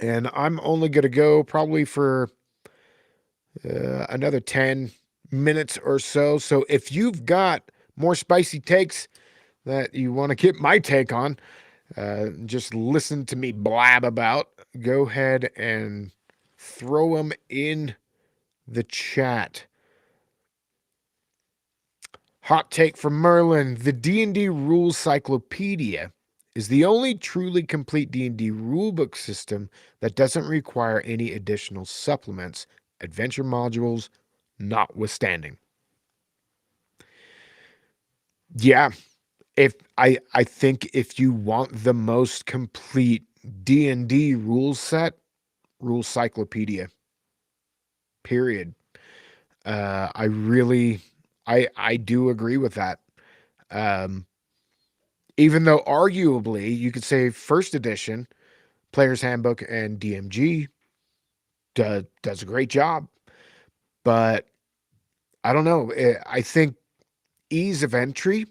and I'm only going to go probably for another 10 minutes or so. So if you've got more spicy takes that you want to get my take on, just listen to me blab about, go ahead and throw them in the chat. Hot take from Merlin: the D&D Rules Cyclopedia is the only truly complete D&D rulebook system that doesn't require any additional supplements, adventure modules notwithstanding. Yeah, if I think if you want the most complete D&D rules set, Rule Cyclopedia. Period. I really I do agree with that. Um, Even though arguably you could say first edition, Player's Handbook and DMG does a great job, but I don't know. I think ease of entry.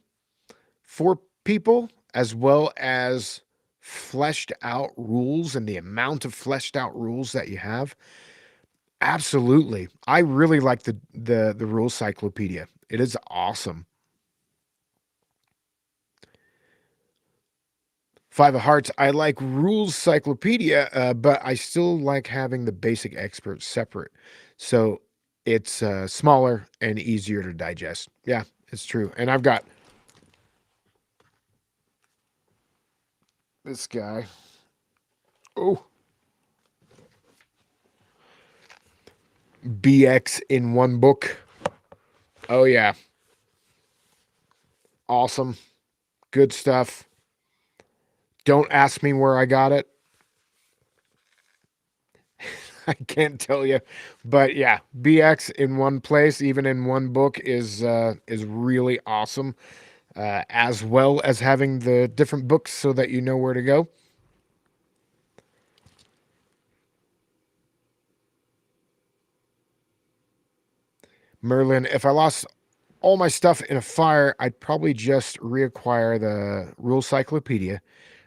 for people, as well as fleshed out rules and the amount of fleshed out rules that you have. Absolutely. I really like the rule cyclopedia. It is awesome. Five of Hearts, I like rules cyclopedia, but I still like having the basic experts separate. So it's smaller and easier to digest. Yeah, it's true. And I've got this guy. Oh, BX in one book. Oh, yeah. Awesome. Good stuff. Don't ask me where I got it. I can't tell you, but yeah, BX in one place, even in one book, is really awesome. As well as having the different books so that you know where to go. Merlin, if I lost all my stuff in a fire, I'd probably just reacquire the Rule Cyclopedia,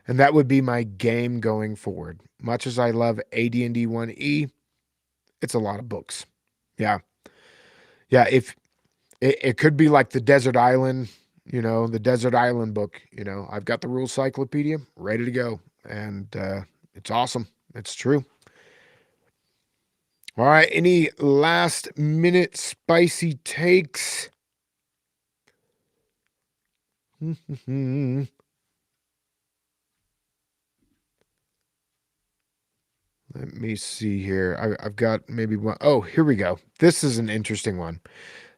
and that would be my game going forward. Much as I love AD&D 1E, it's a lot of books. Yeah, yeah. If it could be like the Desert Island, the Desert Island book. I've got the Rule Cyclopedia ready to go, and it's awesome. It's true. All right. Any last minute spicy takes? Let me see here. I've got maybe one. Oh, here we go. This is an interesting one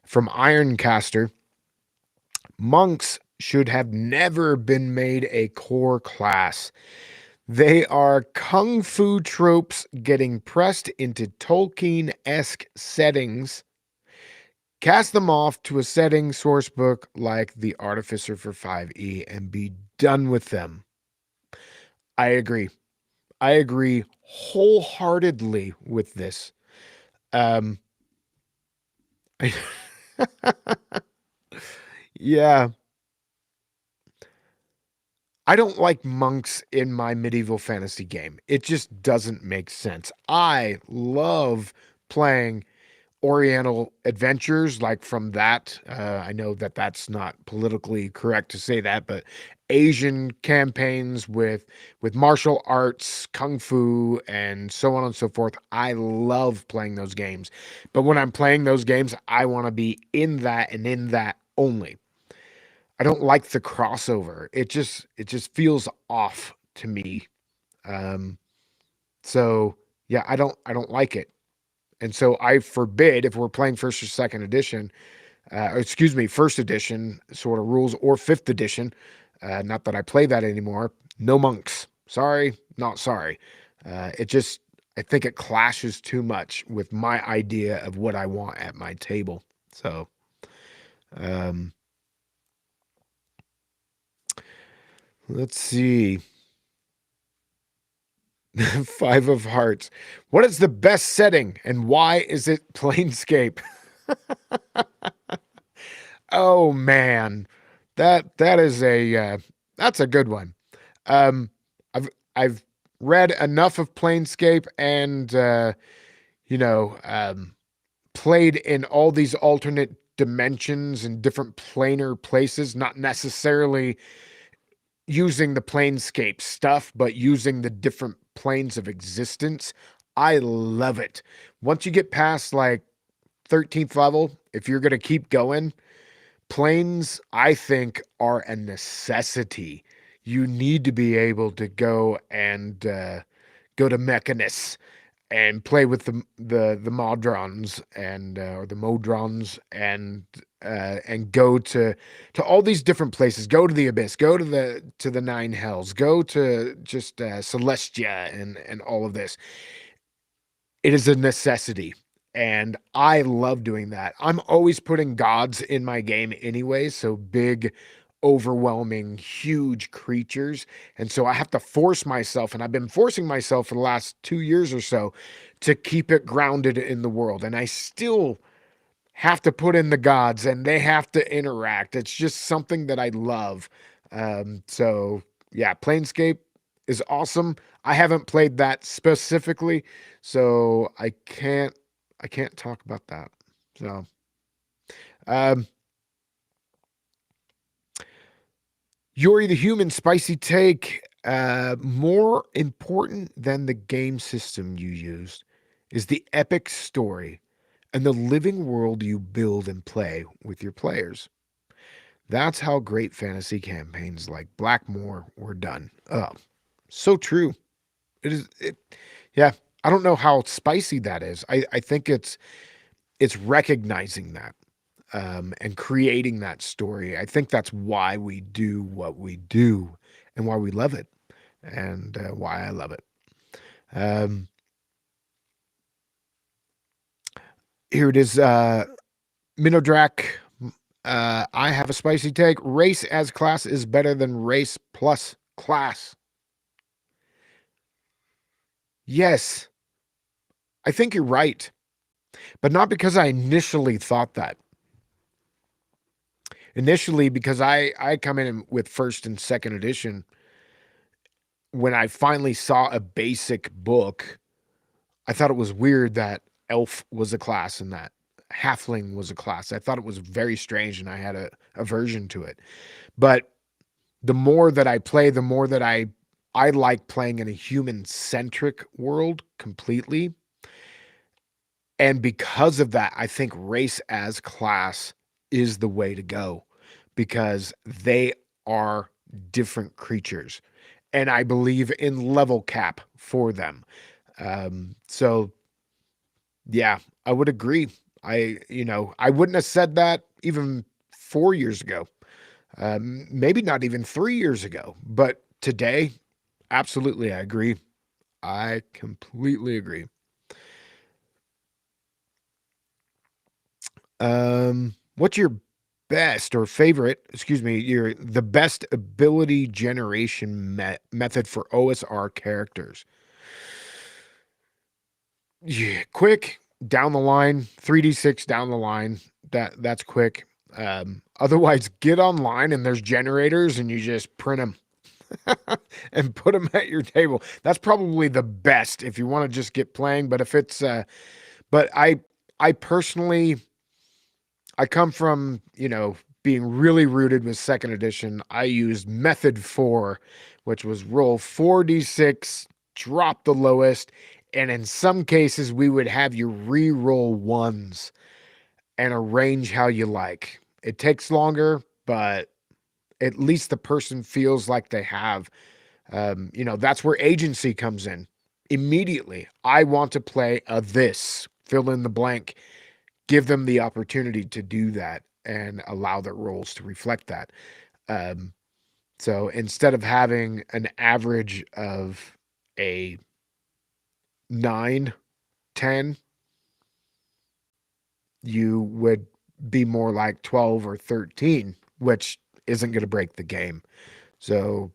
from Ironcaster. Monks should have never been made a core class. They are kung fu tropes getting pressed into Tolkien esque settings. Cast them off to a setting source book like The Artificer for 5e and be done with them. I agree. I agree wholeheartedly with this. Um, yeah, I don't like monks in my medieval fantasy game. It just doesn't make sense. I love playing Oriental adventures, like from that. I know that that's not politically correct to say that, but Asian campaigns with martial arts, kung fu, and so on and so forth. I love playing those games, but when I'm playing those games, I want to be in that and in that only. I don't like the crossover. It just feels off to me. Um, so yeah, I don't like it. And so I forbid if we're playing first or second edition, or excuse me, first edition sort of rules or fifth edition. Not that I play that anymore. No monks. Sorry, not sorry. I think it clashes too much with my idea of what I want at my table. So, um, let's see. Five of Hearts. What is the best setting and why is it Planescape? Oh man, that is that's a good one. Um, I've read enough of Planescape and you know um, played in all these alternate dimensions and different planar places, not necessarily using the Planescape stuff, but using the different planes of existence. I love it. Once you get past like 13th level, if you're gonna keep going, planes, I think, are a necessity. You need to be able to go and go to Mechanus and play with the Modrons and or the Modrons and go to all these different places. Go to the Abyss. Go to the Nine Hells. Go to just Celestia and all of this. It is a necessity. And I love doing that. I'm always putting gods in my game anyway, so big, overwhelming, huge creatures. And so I have to force myself, and I've been forcing myself for the last 2 years or so to keep it grounded in the world. And I still have to put in the gods and they have to interact. It's just something that I love. So yeah, Planescape is awesome. I haven't played that specifically, so I can't talk about that. So um Yuri the Human spicy take. More important than the game system you used is the epic story and the living world you build and play with your players. That's how great fantasy campaigns like Blackmore were done. Oh, so true. It is. Yeah, I don't know how spicy that is. I think it's recognizing that and creating that story. I think that's why we do what we do and why we love it and why I love it. Um, Here it is. Minodrak. I have a spicy take. Race as class is better than race plus class. Yes, I think you're right, but not because I initially thought that. Initially, because I come in with first and second edition. When I finally saw a basic book, I thought it was weird that elf was a class and that halfling was a class. I thought it was very strange, and I had a aversion to it. But the more that I play, the more that I like playing in a human centric world completely. And because of that, I think race as class is the way to go because they are different creatures. And I believe in level cap for them. So yeah, I would agree. I wouldn't have said that even 4 years ago, maybe not even 3 years ago, but today, absolutely, I agree. I completely agree. What's your best or favorite, excuse me, the best ability generation method for OSR characters? Yeah, quick down the line, 3d6 down the line. That's quick. Otherwise, get online and there's generators and you just print them and put them at your table. That's probably the best if you want to just get playing. But if it's, but I personally, I come from, being really rooted with second edition. I used method four, which was roll 4d6, drop the lowest. And in some cases, we would have you re-roll ones and arrange how you like. It takes longer, but at least the person feels like they have, that's where agency comes in. Immediately, I want to play a this, fill in the blank, give them the opportunity to do that and allow their roles to reflect that. Um, so instead of having an average of a 9, 10, you would be more like 12 or 13, which isn't going to break the game. So,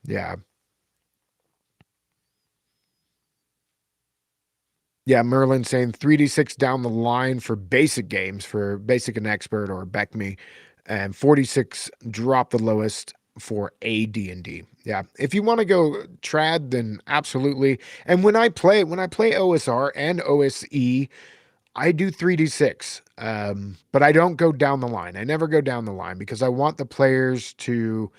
yeah. Yeah, Merlin saying 3d6 down the line for basic games, for basic and expert or back me, and 46 drop the lowest for AD&D. Yeah, if you want to go trad, then absolutely. And when I play OSR and OSE, I do 3d6, but I don't go down the line. I never go down the line because I want the players to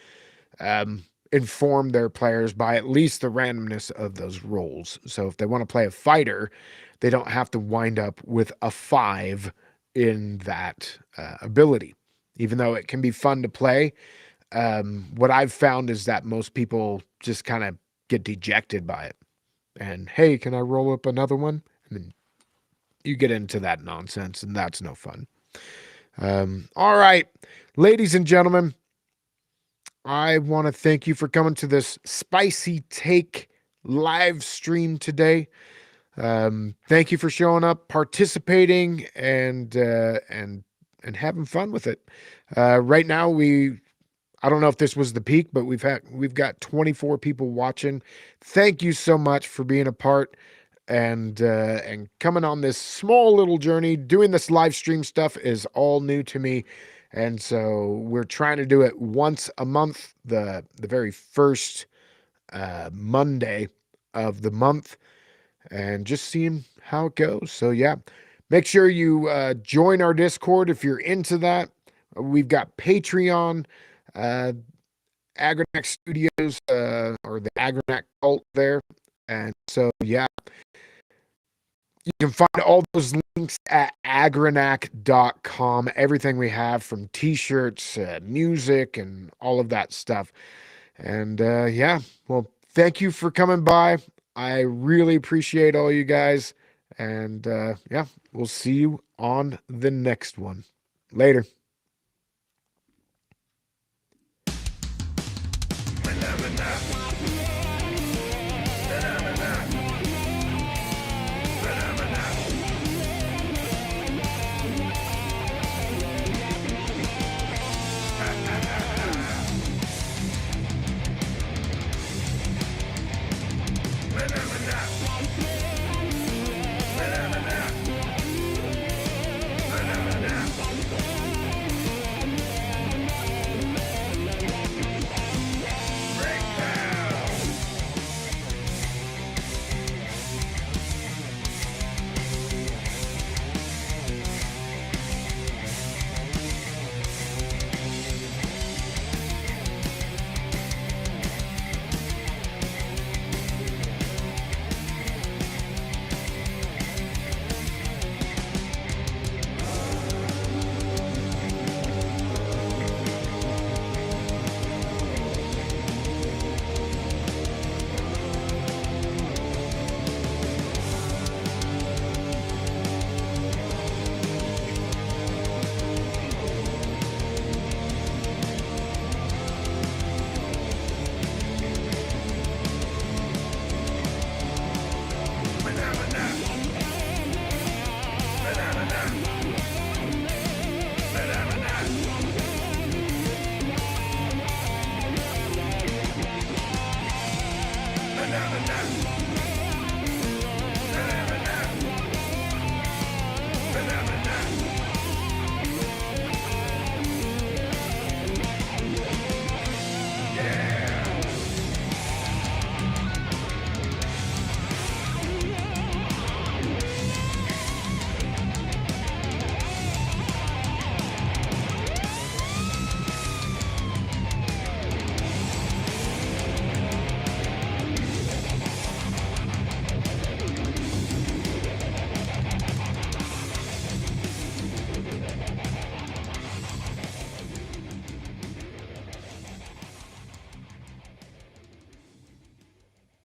inform their players by at least the randomness of those rolls. So if they want to play a fighter, they don't have to wind up with a 5 in that ability. Even though it can be fun to play, what I've found is that most people just kind of get dejected by it. And hey, can I roll up another one? And then you get into that nonsense, and that's no fun. All right, ladies and gentlemen, I want to thank you for coming to this spicy take live stream today. Thank you for showing up, participating, and having fun with it. Right now, I don't know if this was the peak, but we've got 24 people watching. Thank you so much for being a part and coming on this small little journey. Doing this live stream stuff is all new to me, And so we're trying to do it once a month, the very first Monday of the month, and just seeing how it goes. So yeah, make sure you join our Discord if you're into that. We've got Patreon, uh, Agronac Studios, or the Agronac cult there. And so yeah, you can find all those links at agronac.com. Everything we have, from t-shirts, music, and all of that stuff. And yeah, well, thank you for coming by. I really appreciate all you guys. And yeah, we'll see you on the next one. Later.